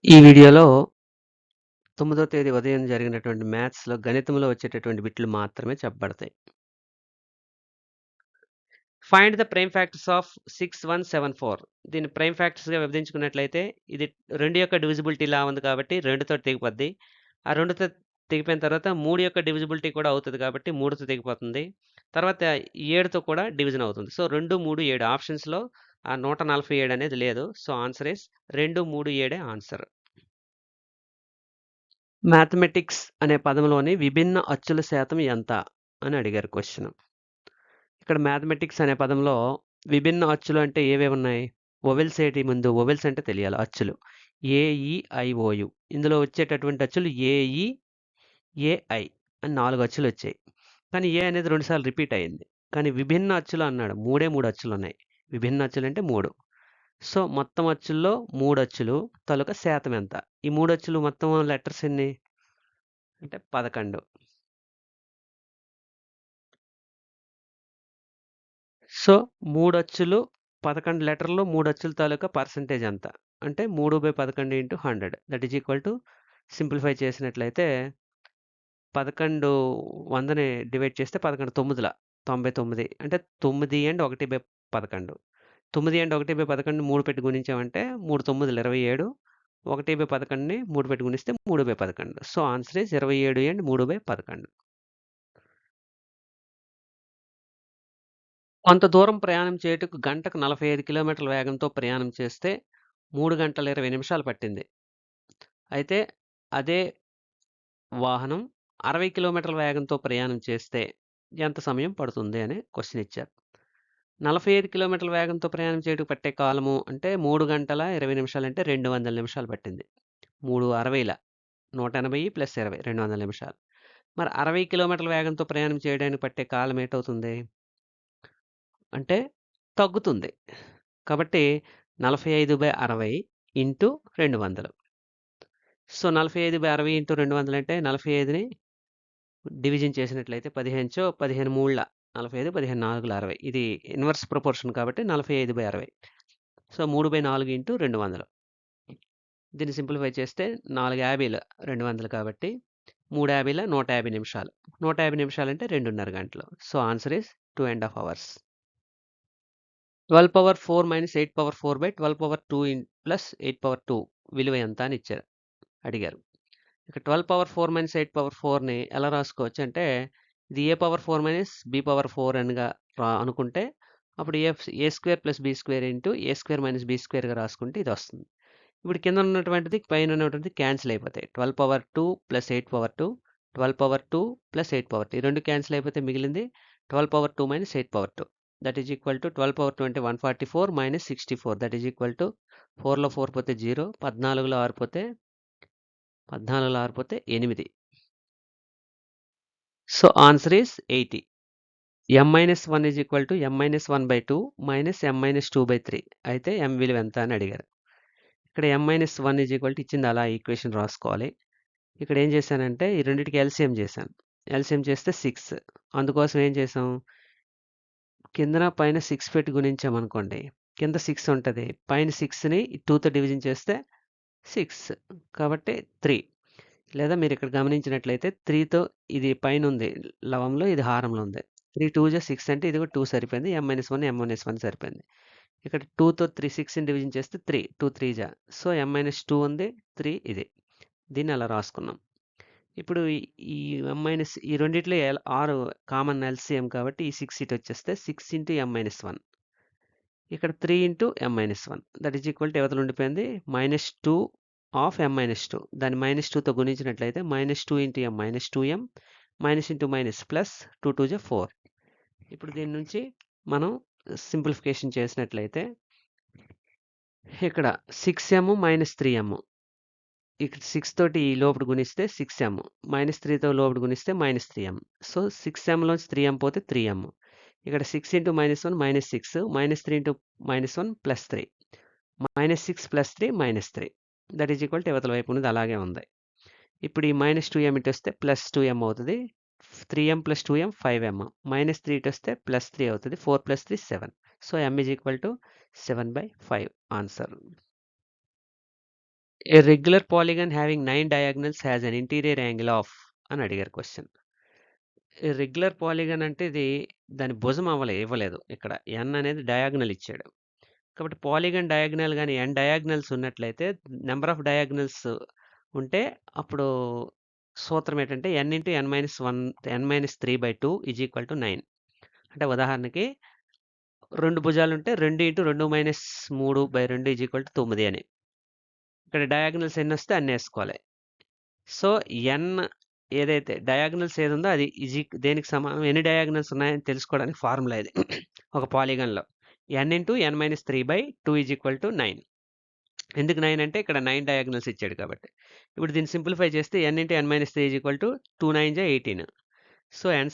ఈ వీడియోలో 9వ తేదీ ఉదయం జరిగినటువంటి మ్యాథ్స్‌లో గణితంలో వచ్చేటటువంటి బిట్లు మాత్రమే చెప్పబడతాయి. Find the prime factors of 6174. దీన్ని ప్రైమ్ ఫ్యాక్టర్స్‌గా విభజించుకున్నట్లయితే ఇది 2 యొక్క డివిజిబిలిటీ లా ఉంది కాబట్టి 2తో తెగిపోద్ది. ఆ 2తో తెగిపోయిన తర్వాత 3 యొక్క డివిజిబిలిటీ కూడా అవుతది కాబట్టి 3తో తెగిపోతుంది. తర్వాత 7తో కూడా డివిజన్ అవుతుంది. సో 2, 3, 7 ఆప్షన్స్‌లో ఆ 147 అనేది లేదు. So answer is 2, 3, 7 answer. Mathematics అనే పదంలోని విభిన్న అచ్చుల శాతం ఎంత అని అడిగారు క్వశ్చన్. ఇక్కడ మ్యాథమెటిక్స్ అనే పదంలో విభిన్న అచ్చులు అంటే ఏవేవి ఉన్నాయి? వొవెల్స్ ఏటి ముందు వొవెల్స్ అంటే తెలియాలి అచ్చులు. ఏఈఐఓయు ఇందులో వచ్చేటటువంటి అచ్చులు ఏఈ ఏఐ అని 4 అచ్చులు వచ్చాయి. కానీ ఏ అనేది 2 సార్లు రిపీట్ అయింది. కానీ విభిన్న అచ్చులు అన్నాడు. 3 అచ్చులు ఉన్నాయి. విభిన్న అచ్చులు అంటే 3. సో మొత్తం అచ్చుల్లో 3 అచ్చులు తాలూకా శాతం ఎంత? ఈ 3 అచ్చులు మొత్తం లెటర్స్ ఎన్ని? అంటే 11. సో 3 అచ్చులు 11 లెటర్‌లో 3 అచ్చుల తాలూకా పర్సెంటేజ్ ఎంత? అంటే 3/11 into 100 that is equal to simplify చేసినట్లయితే 11 100ని డివైడ్ చేస్తే 11 9ల 99 అంటే 9 అండ్ 1/11. 9 అండ్ 1/11ని 3 పెట్టి గుణించామంటే 3 9లు 27. 1/11ని 3 పెట్టి గుణిస్తే 3/11. So answer is 27 and 3/11. కొంత దూరం ప్రయాణం చేయుటకు గంటకు 45 కిలోమీటర్ల వేగంతో ప్రయాణం చేస్తే 3 గంటల 20 నిమిషాలు పట్టింది. అయితే అదే వాహనం 60 కిలోమీటర్ల వేగంతో ప్రయాణం చేస్తే ఎంత సమయం పడుతుంది అని క్వశ్చన్ ఇచ్చారు. 45 కిలోమీటర్ల వేగంతో ప్రయాణం చేయడానికి పట్టే కాలము అంటే 3 గంటల 20 నిమిషాలు అంటే 200 నిమిషాలు పట్టింది. 3 60ల 180 ప్లస్ 20 200 నిమిషాలు. మరి 60 కిలోమీటర్ల వేగంతో ప్రయాణం చేయడానికి పట్టే కాలం ఏటవుతుంది? అంటే తగ్గుతుంది. కాబట్టి 45/60 ఇంటూ 200. సో 45/60 ఇంటూ 200 అంటే 45ని డివిజన్ చేసినట్లయితే 15 చో 15 మూళ్ళ 45, 15 నాలుగుల 60. ఇది ఇన్వర్స్ ప్రపోర్షన్ కాబట్టి 45/60. So 3/4 into 200. దీన్ని సింప్లిఫై చేస్తే 4 50ల 200 కాబట్టి 3 50ల 150 నిమిషాలు. 150 నిమిషాలంటే 2:30 గంటలు. So answer is 2 ½ hours. 12/4 - 8/4/12/2 plus 8/2 విలువ ఎంత అని అడిగారు. ఇక 12/4 - 8/4ని ఎలా రాసుకోవచ్చు అంటే ఇది a/4 - b/4 అనిగా అనుకుంటే అప్పుడు A square plus B square into A square minus B స్క్వేర్గా రాసుకుంటే ఇది వస్తుంది. ఇప్పుడు కింద ఉన్నటువంటిది పైన ఉన్నటువంటిది క్యాన్సిల్ అయిపోతాయి. 12/2 ప్లస్ 8/2 12/2 ప్లస్ 8/2 ఈ రెండు క్యాన్సిల్ అయిపోతే మిగిలింది 12/2 - 8/2 దట్ ఈజ్ ఈక్వల్ టు 12/2 అంటే 144 - 64 దట్ ఈజ్ ఈక్వల్ టు 4లో 4 పోతే 0 14లో 6 పోతే 8. So answer is 80. m-1 is equal to m-1/2 minus m-2/3 అయితే m విలువ ఎంత అని అడిగారు. ఇక్కడ m-1 ఈజ్ ఈక్వల్ టు ఇచ్చింది అలా ఈక్వేషన్ రాసుకోవాలి. ఇక్కడ ఏం చేశానంటే ఈ రెండిటికి ఎల్సిఎం చేశాను. ఎల్సిఎం చేస్తే 6. అందుకోసం ఏం చేసాం కిందన పైన 6 పెట్టి గుణించామనుకోండి కింద 6 ఉంటుంది. పైన 6ని 2తో డివిజన్ చేస్తే 6 కాబట్టి 3. లేదా మీరు ఇక్కడ గమనించినట్లయితే 3తో ఇది పైన ఉంది లవంలో ఇది హారంలో ఉంది. 3 2 జా 6 అంటే ఇది కూడా 2 సరిపోయింది. m-1 m-1 సరిపోయింది. ఇక్కడ 2తో 6ని డివిజన్ చేస్తే 3 2 3 జా సో m-2 ఉంది 3 ఇది. దీన్ని అలా రాసుకున్నాం. ఇప్పుడు ఈ ఈ రెండిట్లో 6 కామన్ ఎల్సిఎం కాబట్టి ఈ 6 ఇటు వచ్చేస్తే 6 ఇంటూ m-1 ఇక్కడ 3 into m-1 that is equal to ఎవతలు ఉండిపోయింది -2 ఆఫ్ m-2 దాన్ని -2తో గుణించినట్లయితే -2 into m -2m minus into minus plus 2 2 జా 4. ఇప్పుడు దీని నుంచి మనం సింప్లిఫికేషన్ చేసినట్లయితే ఇక్కడ 6m - 3m ఇక్కడ 6 తోటి ఈ లోపల గుణిస్తే 6m -3తో లోపల గుణిస్తే -3m. సో 6mలోంచి 3m పోతే 3m. ఇక్కడ 6 into -1 -6 -3 into -1 +3 -6 +3 -3 that is equal to ఇవతల వైపు ఉన్నది అలాగే ఉంది. ఇప్పుడు ఈ -2m ఇటు వస్తే +2m అవుతుంది. 3m + 2m 5m -3 ఇటు వస్తే +3 అవుతుంది. 4 + 3 7. So m is equal to 7/5 answer. A regular polygon having 9 diagonals has an interior angle of అని అడిగారు క్వశ్చన్. రెగ్యులర్ పాలిగన్ అంటే ఇది దాని భుజం ఇవ్వలేదు. ఇక్కడ n అనేది డయాగ్నల్ ఇచ్చాడు. కాబట్టి పాలిగన్ డయాగ్నల్ గాని n డయాగ్నల్స్ ఉన్నట్లయితే నెంబర్ ఆఫ్ డయాగ్నల్స్ ఉంటే అప్పుడు సూత్రం ఏంటంటే n into n-3/2 is equal to 9. అంటే ఉదాహరణకి 2 భుజాలుంటే 2 ఇంటూ 2-3/2 ఈజ్ ఈక్వల్ టు 9 అని. ఇక్కడ డయాగ్నల్స్ ఎన్నొస్తే అన్నేసుకోవాలి. సో n ఏదైతే డయాగ్నల్స్ ఏదుందో అది దేనికి సమానం, ఎన్ని డయాగ్నల్స్ ఉన్నాయని తెలుసుకోవడానికి ఫార్ములా ఇది ఒక పాలిగన్లో. n into n-3/2 is equal to 9. ఎందుకు 9 అంటే ఇక్కడ 9 డయాగ్నల్స్ ఇచ్చాడు కాబట్టి. ఇప్పుడు దీన్ని సింప్లిఫై చేస్తే n into n-3 is equal to 2 9 18. So n²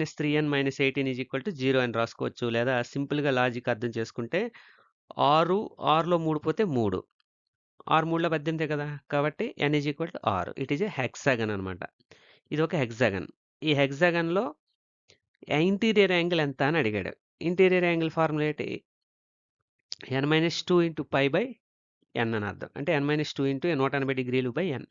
- 3n - 18 is equal to 0 అని రాసుకోవచ్చు. లేదా సింపుల్గా లాజిక్ అర్థం చేసుకుంటే 6లో 3 పోతే 3, 6 3 18 కదా, కాబట్టి n is equal to 6. It is a hexagon అనమాట. ఇది ఒక హెక్సాగన్. ఈ హెక్సాగన్లో ఇంటీరియర్ యాంగిల్ ఎంత అని అడిగాడు. ఇంటీరియర్ యాంగిల్ ఫార్ములా ఏంటి? n-2 ఇంటూ π/n అని అర్థం. అంటే n-2 ఇంటూ 180 డిగ్రీలు n.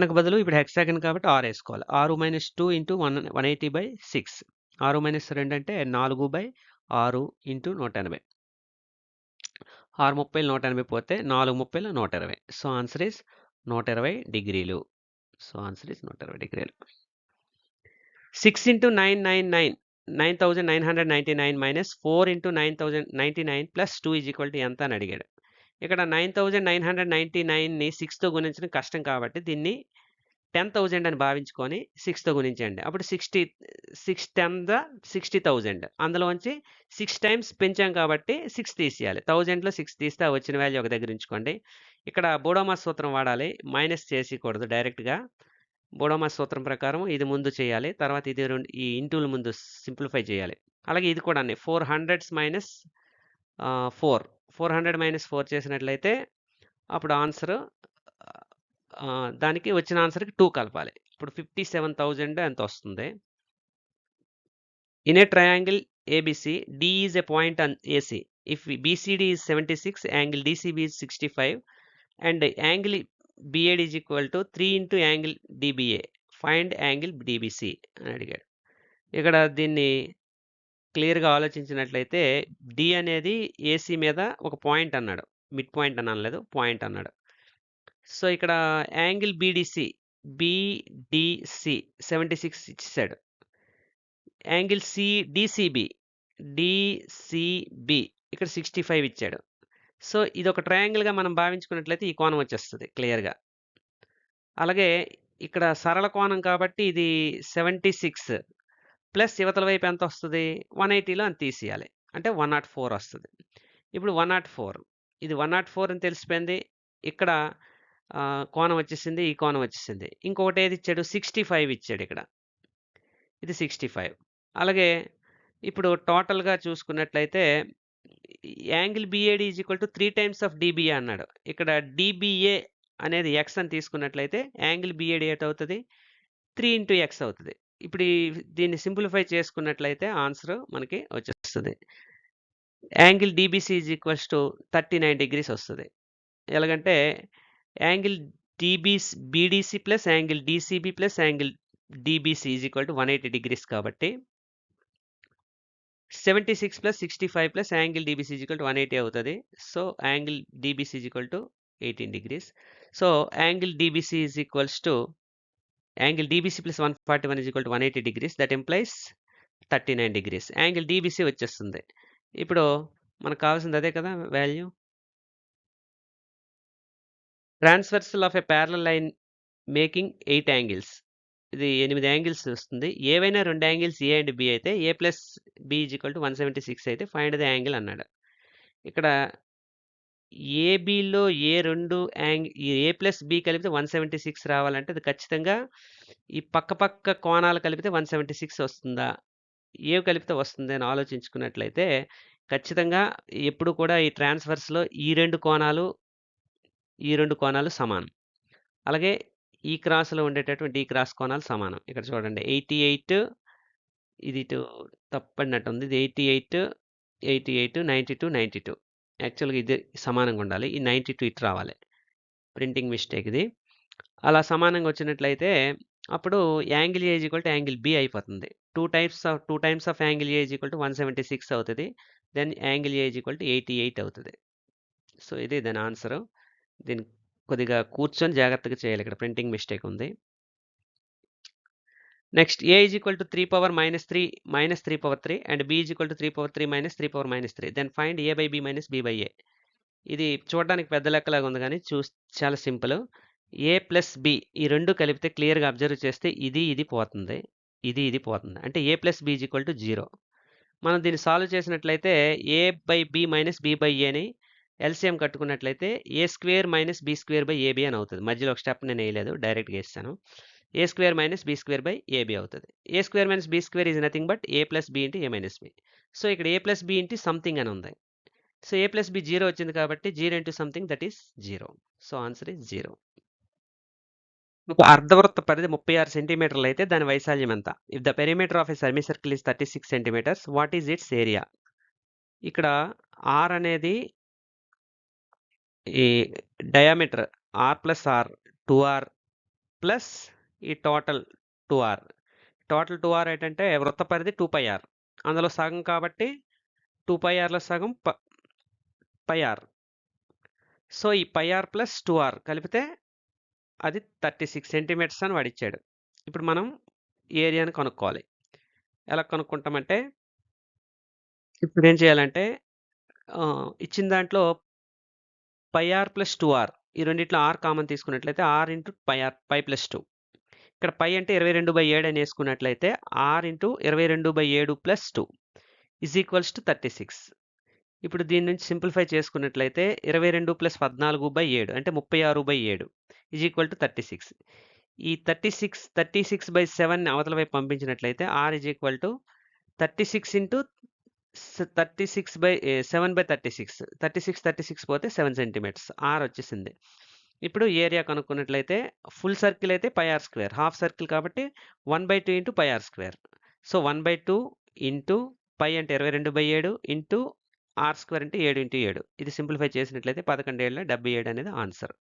nకు బదులు ఇప్పుడు హెక్సాగన్ కాబట్టి 6 వేసుకోవాలి. 6 - 2 ఇంటూ 180/6. 6 - 2 అంటే 4/6 ఇంటూ 180. 6 30 180 పోతే 4 30 120. సో ఆన్సర్ ఈస్ 120 డిగ్రీలు. 6 into 999 9999 minus 4 into 9099 plus 2 is equal to ఎంత అని అడిగాడు. ఇక్కడ 9999ని 6తో గుణించడం కష్టం కాబట్టి దీన్ని 10,000 అని భావించుకొని 6తో గుణించండి. అప్పుడు 6 10 60,000. అందులోంచి 6 టైమ్స్ పెంచాం కాబట్టి 6 తీసేయాలి. 1000లో 6 తీస్తే వచ్చిన వాల్యూ ఒక దగ్గర ఉంచుకోండి. ఇక్కడ బోడోమాస్ సూత్రం వాడాలి. మైనస్ చేసేయకూడదు డైరెక్ట్గా. బోడోమాస్ సూత్రం ప్రకారం ఇది ముందు చేయాలి. తర్వాత ఇది ఈ ఇంటూల ముందు సింప్లిఫై చేయాలి. అలాగే ఇది కూడా 400 మైనస్ 400 మైనస్ 4 చేసినట్లయితే అప్పుడు ఆన్సర్ దానికి వచ్చిన ఆన్సర్కి 2 కలపాలి. ఇప్పుడు 57,000 ఎంత వస్తుంది. In a triangle ABC, D is a point on AC. If BCD is 76, angle DCB is 65, and angle BAD is equal to 3 into angle DBA. Find angle DBC అని అడిగాడు. ఇక్కడ దీన్ని క్లియర్గా ఆలోచించినట్లయితే D అనేది AC మీద ఒక పాయింట్ అన్నాడు. మిడ్ పాయింట్ అని అనలేదు, పాయింట్ అన్నాడు. సో ఇక్కడ యాంగిల్ BDC 76 ఇచ్చాడు. యాంగిల్ DCB ఇక్కడ 65 ఇచ్చాడు. సో ఇది ఒక ట్రయాంగిల్గా మనం భావించుకున్నట్లయితే ఈ కోణం వచ్చేస్తుంది క్లియర్గా. అలాగే ఇక్కడ సరళ కోణం కాబట్టి ఇది 76 ప్లస్ యువతల వైపు ఎంత వస్తుంది, 180లో అని తీసేయాలి. అంటే 104 వస్తుంది. ఇప్పుడు 104 ఇది 104 అని తెలిసిపోయింది. ఇక్కడ కోణం వచ్చేసింది, ఈ కోణం వచ్చేసింది. ఇంకొకటి ఏది ఇచ్చాడు, 65 ఇచ్చాడు. ఇక్కడ ఇది 65. అలాగే ఇప్పుడు టోటల్గా చూసుకున్నట్లయితే angle BAD is equal to 3 times of DBA అన్నాడు. ఇక్కడ DBA అనేది x అని తీసుకున్నట్లయితే యాంగిల్ BAD అవుతుంది 3 ఇంటూ x అవుతుంది. ఇప్పుడు దీన్ని సింప్లిఫై చేసుకున్నట్లయితే ఆన్సర్ మనకి వచ్చేస్తుంది. Angle DBC is equals to 39 degrees వస్తుంది. ఎలాగంటే angle BDC plus angle DCB plus angle DBC is equal to 180 degrees కాబట్టి 76 plus 65 plus angle DBC is equal to 180 అవుతుంది. So angle DBC is equal to 18 degrees. So angle DBC is equals to angle DBC plus 141 is equal to 180 degrees. That implies 39 degrees. Angle DBC వచ్చేస్తుంది. ఇప్పుడు మనకు కావాల్సింది అదే కదా value. Transversal of a parallel line making 8 angles. ఇది 8 angles వస్తుంది. ఏవైనా 2 angles A and B అయితే A plus B is equal to 176 అయితే ఫైండ్ ద యాంగిల్ అన్నాడు. ఇక్కడ ఏబిలో A ప్లస్ B కలిపితే 176 రావాలంటే అది ఖచ్చితంగా ఈ పక్క కోణాలు కలిపితే 176 వస్తుందా, ఏ కలిపితే వస్తుంది అని ఆలోచించుకున్నట్లయితే ఖచ్చితంగా ఎప్పుడు కూడా ఈ ట్రాన్స్వర్స్లో ఈ రెండు కోణాలు సమానం. అలాగే ఈ క్రాస్లో ఉండేటటువంటి ఈ క్రాస్ కోణాలు సమానం. ఇక్కడ చూడండి 88, ఇది తప్పడినట్టు ఉంది. ఇది 88, 92, 92. యాక్చువల్గా ఇది సమానంగా ఉండాలి. ఈ 92 ఇటు రావాలి. ప్రింటింగ్ మిస్టేక్ ఇది. అలా సమానంగా వచ్చినట్లయితే అప్పుడు angle A equal to angle B అయిపోతుంది. 2 times of angle A equal to 176 అవుతుంది. Then angle A equal to 88 అవుతుంది. సో ఇది దాని ఆన్సరు. దీన్ని కొద్దిగా కూర్చొని జాగ్రత్తగా చేయాలి. ఇక్కడ ప్రింటింగ్ మిస్టేక్ ఉంది. Next A is equal to 3 power -3 power 3 and B is equal to 3 power 3 3 power -3. Then find A by B minus B by A. ఇది చూడడానికి పెద్ద లెక్కలాగా ఉంది కానీ చాలా సింపుల్. ఏ ప్లస్ బి ఈ రెండు కలిపితే క్లియర్గా అబ్జర్వ్ చేస్తే ఇది పోతుంది. ఇది పోతుంది. అంటే A plus B is equal to 0. మనం దీన్ని సాల్వ్ చేసినట్లయితే A by B minus B by ఏని ఎల్సిఎం కట్టుకున్నట్లయితే A square minus B square by AB అని అవుతుంది. మధ్యలో ఒక స్టెప్ నేను వేయలేదు, డైరెక్ట్గా వేస్తాను. A square minus B square by AB అవుతుంది. A square minus B square is nothing but A plus B into A minus B. So ఇక్కడ A plus B into something అని ఉంది. సో ఏ ప్లస్ బి 0 వచ్చింది కాబట్టి 0 into something that is 0. So answer is 0. ఒక అర్ధవృత్త పరిధి 36 సెంటీమీటర్లు అయితే దాని వైశాల్యం ఎంత? If the perimeter of a semi circle is 36 centimetres, what is its area? ఇక్కడ ఆర్ అనేది ఈ diameter R plus R 2r plus ఈ టోటల్ 2r. టోటల్ 2r ఏంటంటే వృత్త పరిధి 2πr. అందులో సగం కాబట్టి 2πrలో సగం πr. సో ఈ πr ప్లస్ 2r కలిపితే అది 36 సెంటీమీటర్స్ అని వాడిచ్చాడు. ఇప్పుడు మనం ఏరియాని కనుక్కోవాలి. ఎలా కనుక్కుంటామంటే ఇప్పుడు ఏం చేయాలంటే ఇచ్చిన దాంట్లో πr ప్లస్ 2r ఈ రెండిట్లో r కామన్ తీసుకున్నట్లయితే r ఇంటూ π ప్లస్ 2. ఇక్కడ π అంటే 22/7 అని వేసుకున్నట్లయితే r into 22/7 plus 2 is equals to 36. ఇప్పుడు దీని నుంచి సింప్లిఫై చేసుకున్నట్లయితే 22 ప్లస్ 14/7 అంటే 36/7 ఈజ్ ఈక్వల్ టు 36. ఈ 36/7 అవతల వైపు పంపించినట్లయితే r is equal to 36 into 7/36. 36 పోతే 7 సెంటీమీటర్స్ r వచ్చేసింది. ఇప్పుడు ఏరియా కనుక్కున్నట్లయితే ఫుల్ సర్కిల్ అయితే πr², హాఫ్ సర్కిల్ కాబట్టి 1/2 ఇంటూ πr². సో 1/2 ఇంటూ π అంటే 22/7 ఇంటూ r² అంటే 7 ఇంటూ 7. ఇది సింప్లిఫై చేసినట్లయితే 11/7 అనేది ఆన్సర్.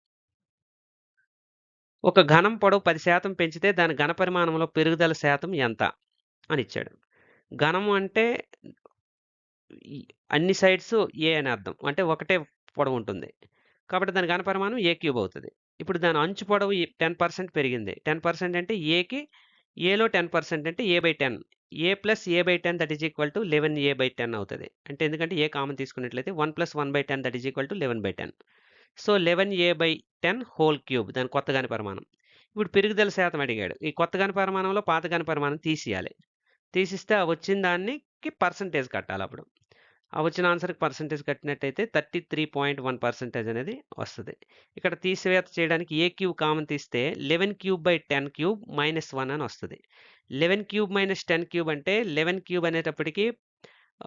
ఒక ఘనం పొడవు 10% పెంచితే దాని ఘన పరిమాణంలో పెరుగుదల శాతం ఎంత అని ఇచ్చాడు. ఘనము అంటే అన్ని సైడ్స్ ఏ అని అర్థం, అంటే ఒకటే పొడవు ఉంటుంది కాబట్టి దాని ఘన పరిమాణం a³ అవుతుంది. ఇప్పుడు దాని అంచు పొడవు 10% పెరిగింది. 10% అంటే ఏలో 10% అంటే a/10. a plus a/10 that is equal to 11a/10 అవుతుంది. అంటే ఎందుకంటే ఏ కామన్ తీసుకున్నట్లయితే 1 plus 1/10 that is equal to 11/10. So 11a/10 whole cube దాని కొత్త ఘన పరిమాణం. ఇప్పుడు పెరుగుదల శాతం అడిగాడు. ఈ కొత్త ఘన పరిమాణంలో పాత ఘన పరిమాణం తీసియాలి. తీసిస్తే వచ్చిన దానికి పర్సంటేజ్ కట్టాలి. అప్పుడు ఆ వచ్చిన ఆన్సర్కి పర్సంటేజ్ కట్టినట్టయితే 33.1% అనేది వస్తుంది. ఇక్కడ తీసివేత చేయడానికి a³ కామన్ తీస్తే 11³/10³ -1 అని వస్తుంది. 11³ - 10³ అంటే 11³ అనేటప్పటికి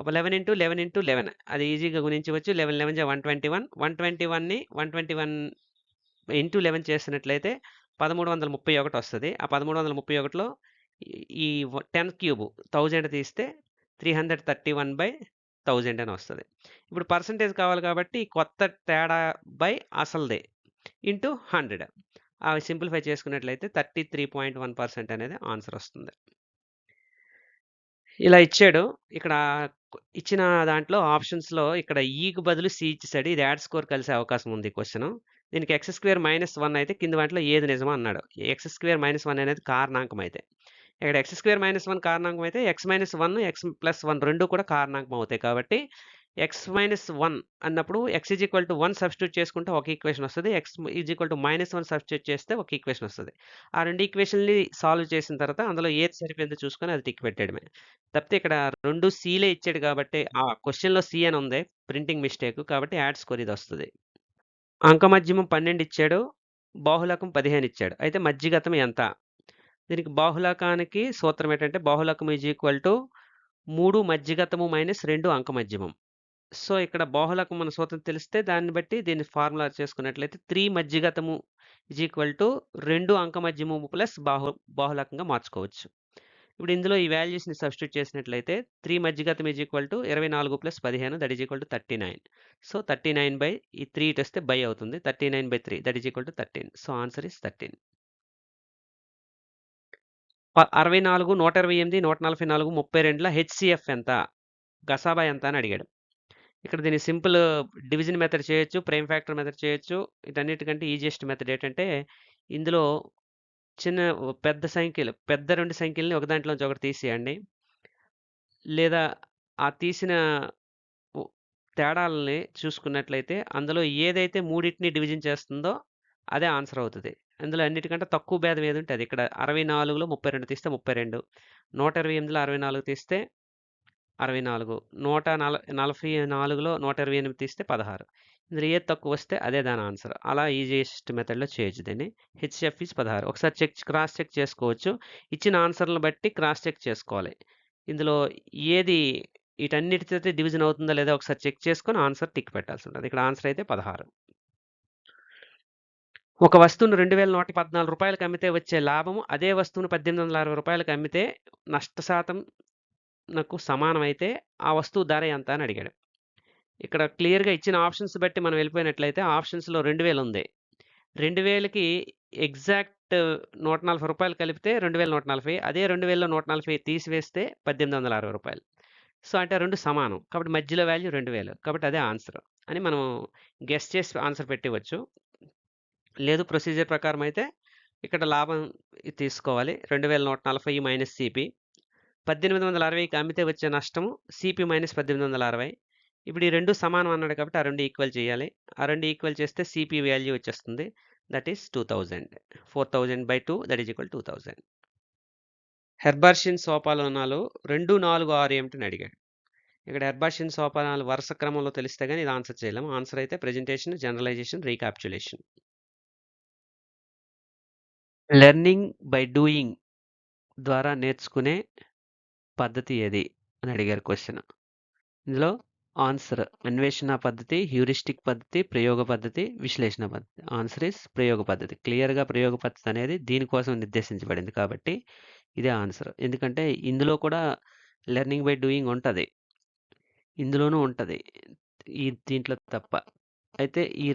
11 × 11 × 11 అది ఈజీగా గుణించవచ్చు. 11 11 121. 121ని 121 × 11 చేసినట్లయితే 1331 వస్తుంది. ఆ 1331లో ఈ 10³ 1000 తీస్తే 331/1000 అని వస్తుంది. ఇప్పుడు పర్సంటేజ్ కావాలి కాబట్టి కొత్త తేడా బై అసలుదే ఇంటూ 100 అవి సింప్లిఫై చేసుకున్నట్లయితే 33.1% అనేది ఆన్సర్ వస్తుంది. ఇలా ఇచ్చాడు. ఇక్కడ ఇచ్చిన దాంట్లో ఆప్షన్స్లో ఇక్కడ ఈకి బదులు సి ఇచ్చేసాడు. ఇది యాడ్ స్కోర్ కలిసే అవకాశం ఉంది క్వశ్చన్. దీనికి x² - 1 అయితే కింది వాటిలో ఏది నిజమో అన్నాడు. x² - 1 అనేది కారణాంకం అయితే ఇక్కడ x² - 1 కారణాంకం అయితే x - 1 x+1 రెండు కూడా కారణాంకం అవుతాయి కాబట్టి x - 1 అన్నప్పుడు x = 1 సబ్స్టిట్యూట్ చేసుకుంటే ఒక ఈక్వేషన్ వస్తుంది. x = -1 సబ్స్టిట్యూట్ చేస్తే ఒక ఈక్వేషన్ వస్తుంది. ఆ రెండు ఈక్వేషన్ని సాల్వ్ చేసిన తర్వాత అందులో ఏది సరిపోయిందో చూసుకొని అది టిక్ పెట్టడమే. తప్పితే ఇక్కడ 2 సీలే ఇచ్చాడు కాబట్టి ఆ క్వశ్చన్లో సి అని ఉంది, ప్రింటింగ్ మిస్టేక్ కాబట్టి యాడ్ స్కోర్ ఇది వస్తుంది. అంకమధ్యమం 12 ఇచ్చాడు, బాహుళకం 15 ఇచ్చాడు. అయితే మధ్యగతం ఎంత? దీనికి బాహుళకానికి సూత్రం ఏంటంటే బాహుళకం ఈజ్ ఈక్వల్ టు 3 మధ్యగతము మైనస్ 2 అంకమధ్యమం. సో ఇక్కడ బాహుళకం మన సూత్రం తెలిస్తే దాన్ని బట్టి దీన్ని ఫార్ములా చేసుకున్నట్లయితే 3 మధ్యగతము ఈజ్ ఈక్వల్ టు 2 అంకమధ్యమము ప్లస్ బాహుళకంగా మార్చుకోవచ్చు. ఇప్పుడు ఇందులో ఈ వాల్యూస్ని సబ్స్టిట్యూట్ చేసినట్లయితే 3 మధ్యగతం is equal to 24 plus 15 that is equal to 39. So 39 by ఈ 3 ఇటు వస్తే బై అవుతుంది. 39 by 3 that is equal to 13. So answer is 13. 64, 128, 144, 32ల హెచ్సిఎఫ్ ఎంత, గసాబా ఎంత అని అడిగాడు. ఇక్కడ దీన్ని సింపుల్ డివిజన్ మెథడ్ చేయొచ్చు, ప్రైమ్ ఫ్యాక్టర్ మెథడ్ చేయొచ్చు. వీటన్నిటికంటే ఈజియెస్ట్ మెథడ్ ఏంటంటే ఇందులో పెద్ద సంఖ్యలు, పెద్ద 2 సంఖ్యలని ఒక దాంట్లోంచి ఒకటి తీసేయండి. లేదా ఆ తీసిన తేడాలని చూసుకున్నట్లయితే అందులో ఏదైతే మూడిటిని డివిజన్ చేస్తుందో అదే ఆన్సర్ అవుతది. అందులో అన్నిటికంటే తక్కువ భేదం ఏదుంటే అది. ఇక్కడ 64లో 32 తీస్తే 32, 128లో 64 తీస్తే 64, 144లో 128 తీస్తే 16. ఇందులో ఏది తక్కువ వస్తే అదే దాని ఆన్సర్. అలా ఈజియెస్ట్ మెథడ్‌లో చేయొచ్చు దీన్ని. HCF is 16. ఒకసారి క్రాస్ చెక్ చేసుకోవచ్చు. ఇచ్చిన ఆన్సర్‌లను బట్టి క్రాస్ చెక్ చేసుకోవాలి. ఇందులో ఏది వీటన్నిటితోటి డివిజన్ అవుతుందా లేదా ఒకసారి చెక్ చేసుకొని ఆన్సర్ టిక్ పెట్టాల్సి ఉంటది. ఇక్కడ ఆన్సర్ అయితే 16. ఒక వస్తువును 2114 రూపాయలకి అమ్మితే వచ్చే లాభము అదే వస్తువును 1860 రూపాయలకి అమ్మితే నష్ట శాతం నాకు సమానమైతే ఆ వస్తువు ధర ఎంత అని అడిగాడు. ఇక్కడ క్లియర్‌గా ఇచ్చిన ఆప్షన్స్ బట్టి మనం వెళ్ళిపోయినట్లయితే ఆప్షన్స్‌లో 2000 ఉంది. 2000కి ఎగ్జాక్ట్ 140 రూపాయలు కలిపితే 2140. అదే 2000లో 140 తీసివేస్తే 1860 రూపాయలు. సో అంటే 2 సమానం. కాబట్టి మధ్యలో వాల్యూ 2000. కాబట్టి అదే ఆన్సర్ అని మనం గెస్ చేసి ఆన్సర్ పెట్టివచ్చు. లేదు ప్రొసీజర్ ప్రకారం అయితే ఇక్కడ లాభం తీసుకోవాలి. 2140 మైనస్ సిపి. 1860కి అమ్మితే వచ్చే నష్టము సిపి మైనస్ 1860. ఇప్పుడు ఈ 2 సమానం అన్నాడు కాబట్టి ఆ 2 ఈక్వల్ చేయాలి. ఆ 2 ఈక్వల్ చేస్తే సిపి వాల్యూ వచ్చేస్తుంది. That is 2000. 4000 by 2 that is equal 2000. హెర్బాషియన్ సోపానాలు 2, 4, 6 ఏమిటని అడిగాడు. ఇక్కడ హెర్బాషియన్ సోపానాలు వరుస క్రమంలో తెలిస్తే గానీ ఇది ఆన్సర్ చేయలేము. ఆన్సర్ అయితే presentation, generalisation, recapitulation. Learning by doing ద్వారా నేర్చుకునే పద్ధతి ఏది అని అడిగారు క్వశ్చన్. ఇందులో ఆన్సర్ అన్వేషణ పద్ధతి, హ్యూరిస్టిక్ పద్ధతి, ప్రయోగ పద్ధతి, విశ్లేషణ పద్ధతి. ఆన్సర్ ఇస్ ప్రయోగ పద్ధతి. క్లియర్‌గా ప్రయోగ పద్ధతి అనేది దీనికోసం నిర్దేశించబడింది కాబట్టి ఇదే ఆన్సర్. ఎందుకంటే ఇందులో కూడా లెర్నింగ్ బై డూయింగ్ ఉంటది. ఇందులోనూ ఉంటది. దీంట్లో తప్ప. అయితే ఈ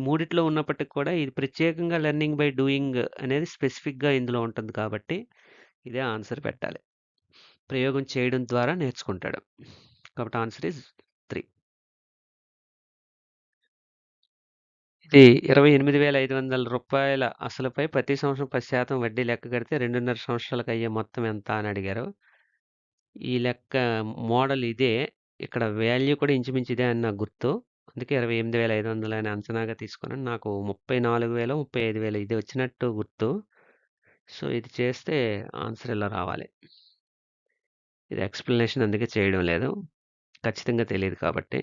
మూడిట్లో ఉన్నప్పటికి కూడా ఇది ప్రత్యేకంగా లెర్నింగ్ బై డూయింగ్ అనేది స్పెసిఫిక్‌గా ఇందులో ఉంటుంది కాబట్టి ఇదే ఆన్సర్ పెట్టాలి. ప్రయోగం చేయడం ద్వారా నేర్చుకుంటాడు. కాబట్టి ఆన్సర్ ఇస్ 3. ఇది 28,500 రూపాయల అసలుపై ప్రతి సంవత్సరం 10% వడ్డీ లెక్క కడితే 2.5 సంవత్సరాలకు అయ్యే మొత్తం ఎంత అని అడిగారు. ఈ లెక్క మోడల్ ఇదే. ఇక్కడ వాల్యూ కూడా ఇంచుమించు ఇదే అని నాకు గుర్తు. అందుకే 28,500 అని అంచనాగా తీసుకున్నాను. నాకు 34,000, 35,000 ఇదే వచ్చినట్టు గుర్తు. సో ఇది చేస్తే ఆన్సర్ ఇలా రావాలి. ఇది ఎక్స్‌ప్లనేషన్ అందుకే చేయడం లేదు. ఖచ్చితంగా తెలీదు కాబట్టి.